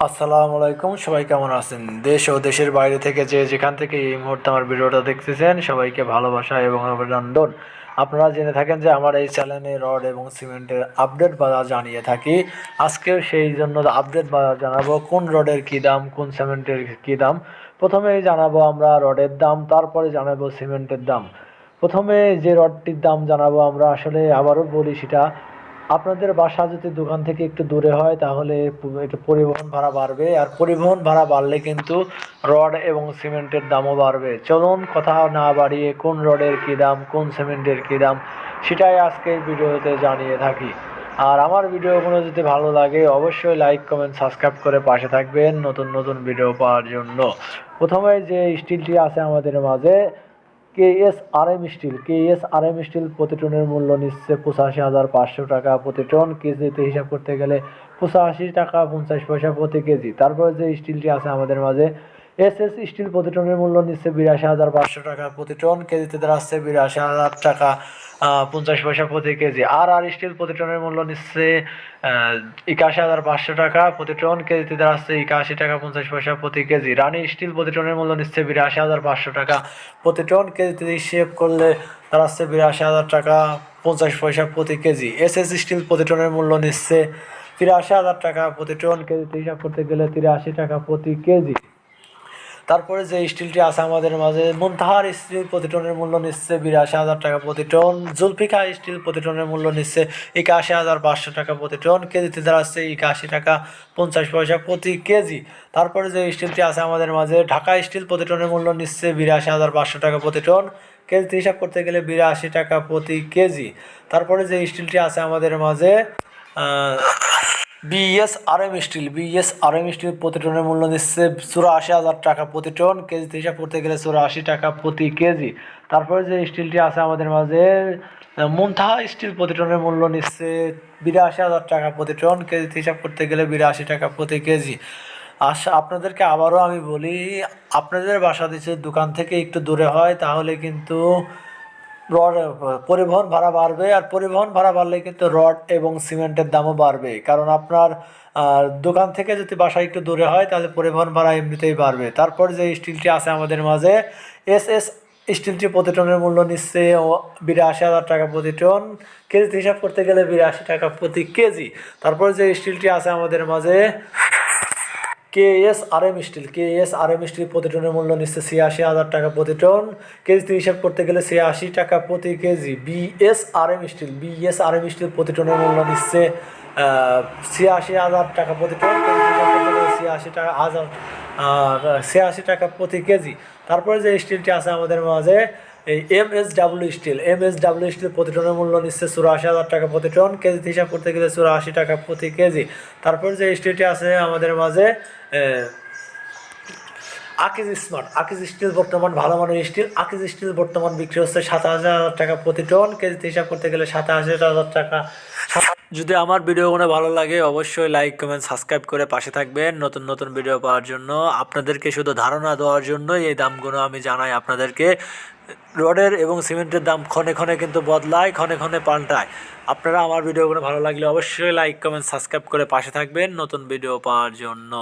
আসসালামু আলাইকুম, সবাই কেমন আছেন? দেশ ও দেশের বাইরে থেকে যে যেখান থেকে এই মুহূর্তে আমার ভিডিওটা দেখতেছেন সবাইকে ভালোবাসা এবং অভিনন্দন। আপনারা জেনে থাকেন যে আমার এই চ্যানেলে রড এবং সিমেন্টের আপডেট বাজার জানিয়ে থাকি। আজকেও সেই জন্য আপডেট বাজার জানাবো, কোন রডের কী দাম, কোন সিমেন্টের কী দাম। প্রথমেই জানাবো আমরা রডের দাম, তারপরে জানাবো সিমেন্টের দাম। প্রথমে যে রডটির দাম জানাবো আমরা, আসলে আবারও বলি, সেটা আপনাদের বাসা যদি দোকান থেকে একটু দূরে হয় তাহলে একটু পরিবহন ভাড়া বাড়বে, আর পরিবহন ভাড়া বাড়লে কিন্তু রড এবং সিমেন্টের দামও বাড়বে। চলুন কথা না বাড়িয়ে কোন রডের কী দাম, কোন সিমেন্টের কী দাম সেটাই আজকে ভিডিওতে জানিয়ে থাকি। আর আমার ভিডিওগুলো যদি ভালো লাগে অবশ্যই লাইক, কমেন্ট, সাবস্ক্রাইব করে পাশে থাকবেন নতুন নতুন ভিডিও পাওয়ার জন্য। প্রথমে যে স্টিলটি আছে আমাদের মাঝে, কেএসআরএম স্টিল প্রতি টনের মূল্য নিচ্ছে 85,500 টাকা প্রতি টন। কেজিতে হিসাব করতে গেলে 85 টাকা 50 পয়সা প্রতি কেজি। তারপরে যে স্টিলটি আছে আমাদের মাঝে, এসএস স্টিল প্রতি টনের মূল্য নিচ্ছে 82,500 টাকা প্রতি টন। কেজিতে দাঁড়াচ্ছে 82,000 টাকা 50 পয়সা প্রতি কেজি। আর স্টিল প্রতি টনের মূল্য নিচ্ছে 81,500 টাকা প্রতি টন। কেজিতে দাঁড়াচ্ছে 81 টাকা 50 পয়সা প্রতি কেজি। রানী স্টিল প্রতি টনের মূল্য নিচ্ছে 82,500 টাকা প্রতি টন। কেজিতে হিসেব করলে দাঁড়াচ্ছে 82,000 টাকা 50 পয়সা প্রতি কেজি। এসএস স্টিল প্রতি টনের মূল্য নিচ্ছে 83,000 টাকা প্রতি টন। কেজিতে হিসাব করতে গেলে 83 টাকা প্রতি কেজি। তারপরে যে স্টিলটি আছে আমাদের মাঝে, মুনতাহার স্টিল প্রতি টনের মূল্য নিচ্ছে 82,000 টাকা প্রতি টন। জুলফিকা স্টিল প্রতি টনের মূল্য নিচ্ছে 81,500 টাকা প্রতি টন। কেজিতে দাঁড়াচ্ছে 81 টাকা 50 পয়সা প্রতি কেজি। তারপরে যে স্টিলটি আছে আমাদের মাঝে, ঢাকা স্টিল প্রতি টনের মূল্য নিচ্ছে 82,500 টাকা প্রতি টন। কেজিতে হিসাব করতে গেলে 82 টাকা প্রতি কেজি। তারপরে যে স্টিলটি আছে আমাদের মাঝে, বিএসআরএম স্টিল প্রতি টনের মূল্য নিচ্ছে 84,000 টাকা প্রতি টন। কেজিতে হিসাব করতে গেলে 84 টাকা প্রতি কেজি। তারপরে যে স্টিলটি আছে আমাদের মাঝে, মুনতাহা স্টিল প্রতি টনের মূল্য নিচ্ছে 82,000 টাকা প্রতি টন। কেজিতে হিসাব করতে গেলে 82 টাকা প্রতি কেজি। আপনাদেরকে আবারও আমি বলি, আপনাদের বাসা দিচ্ছে দোকান থেকে একটু দূরে হয় তাহলে কিন্তু রড পরিবহন ভাড়া বাড়বে, আর পরিবহন ভাড়া বাড়লে কিন্তু রড এবং সিমেন্টের দামও বাড়বে। কারণ আপনার দোকান থেকে যদি বাসা একটু দূরে হয় তাহলে পরিবহন ভাড়া এমনিতেই বাড়বে। তারপর যে স্টিলটি আছে আমাদের মাঝে, এসএস স্টিলটি প্রতি টনের মূল্য নিচ্ছে 82,000 টাকা প্রতি টন। কেজিতে হিসাব করতে গেলে 82 টাকা প্রতি কেজি। তারপর যে স্টিলটি আছে আমাদের মাঝে, কেএসআরএম স্টিল প্রতি টনের মূল্য নিচ্ছে 86,000 টাকা প্রতি টন। কেজিতে হিসাব করতে গেলে 86 টাকা প্রতি কেজি। বিএসআরএম স্টিল প্রতি টনের মূল্য নিচ্ছে 86,000 টাকা প্রতি টন। কেজিতে হিসাব করতে গেলে 86 টাকা প্রতি কেজি। তারপরে যে স্টিলটি আছে আমাদের মাঝে, এই এমএসডাব্লিউ স্টিল প্রতি টনের মূল্য নিচ্ছে 84,000 টাকা প্রতি টন। কেজিতে হিসাব করতে গেলে 84 টাকা প্রতি কেজি। তারপর যে স্টিলটি আছে আমাদের মাঝে, আকিজ স্টিল বর্তমান ভালো মানের স্টিল। আকিজ স্টিল বর্তমান বিক্রি হচ্ছে 87,000 টাকা প্রতি টন। কেজিতে হিসাব করতে গেলে 87,000 টাকা। যদি আমার ভিডিওগুলো ভালো লাগে অবশ্যই লাইক, কমেন্ট, সাবস্ক্রাইব করে পাশে থাকবেন নতুন নতুন ভিডিও পাওয়ার জন্য। আপনাদেরকে শুধু ধারণা দেওয়ার জন্য এই দামগুলো আমি জানাই আপনাদেরকে। রডের এবং সিমেন্টের দাম ক্ষণে ক্ষণে কিন্তু বদলায়, ক্ষণে ক্ষণে পাল্টায়। আপনারা আমার ভিডিওগুলো ভালো লাগলে অবশ্যই লাইক, কমেন্ট, সাবস্ক্রাইব করে পাশে থাকবেন নতুন ভিডিও পাওয়ার জন্য।